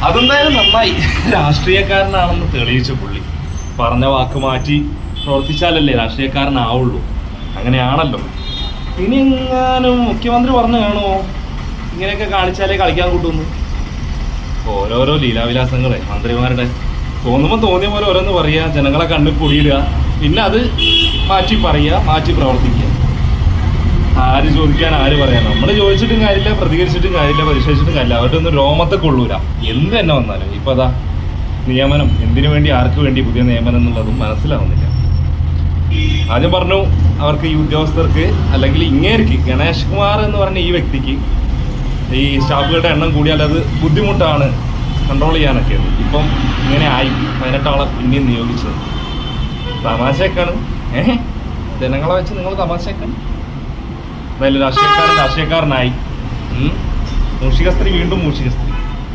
അതെന്തായാലും നന്നായി. രാഷ്ട്രീയക്കാരനാണെന്ന് തെളിയിച്ച പുള്ളി. പറഞ്ഞ വാക്ക് മാറ്റി പ്രവർത്തിച്ചാലല്ലേ രാഷ്ട്രീയക്കാരനാവുള്ളൂ. അങ്ങനെയാണല്ലോ. ഇനി എങ്ങാനും മുഖ്യമന്ത്രി പറഞ്ഞു കാണുമോ ഇങ്ങനെയൊക്കെ കാണിച്ചാലേ കളിക്കാൻ കൂട്ടുന്നു? ഓരോരോ ലീലാവിലാസങ്ങളെ മന്ത്രിമാരുടെ. തോന്നുമ്പോൾ തോന്നിയ പോലെ ഓരോന്ന് പറയുക, ജനങ്ങളെ കണ്ണിൽ പൊടിയിടുക, പിന്നെ അത് മാറ്റി പറയുക, മാറ്റി പ്രവർത്തിക്കുക. ആര് ചോദിക്കാൻ, ആര് പറയാൻ? നമ്മൾ ചോദിച്ചിട്ടും കാര്യമില്ല, പ്രതികരിച്ചിട്ടും കാര്യമില്ല, പരിശോധിച്ചിട്ടും കാര്യമില്ല. അവരുടെ ഒന്നും രോമത്തെ കൊള്ളൂല. എന്ത് തന്നെ വന്നാലും. ഇപ്പം അതാ നിയമനം, എന്തിനു വേണ്ടി, ആർക്ക് വേണ്ടി പുതിയ നിയമനം എന്നുള്ളതും മനസ്സിലാവുന്നില്ല. ആദ്യം പറഞ്ഞു അവർക്ക്, ഈ ഉദ്യോഗസ്ഥർക്ക് അല്ലെങ്കിൽ ഇങ്ങേർക്ക്, ഗണേഷ് കുമാർ എന്ന് പറഞ്ഞ ഈ വ്യക്തിക്ക് ഈ സ്റ്റാഫുകളുടെ എണ്ണം കൂടിയാൽ അത് ബുദ്ധിമുട്ടാണ് കൺട്രോൾ ചെയ്യാനൊക്കെ. ഇപ്പം ഇങ്ങനെ ആയി 18 ആളെ പിന്നെയും നിയോഗിച്ചത്. തമാശയൊക്കെയാണ്. ജനങ്ങളെ വെച്ച് നിങ്ങൾ തമാശയൊക്കെയാണ്. എന്തായാലും രാഷ്ട്രീയക്കാരനായി. മൂഷിക സ്ത്രീ വീണ്ടും മൂഷിക സ്ത്രീ.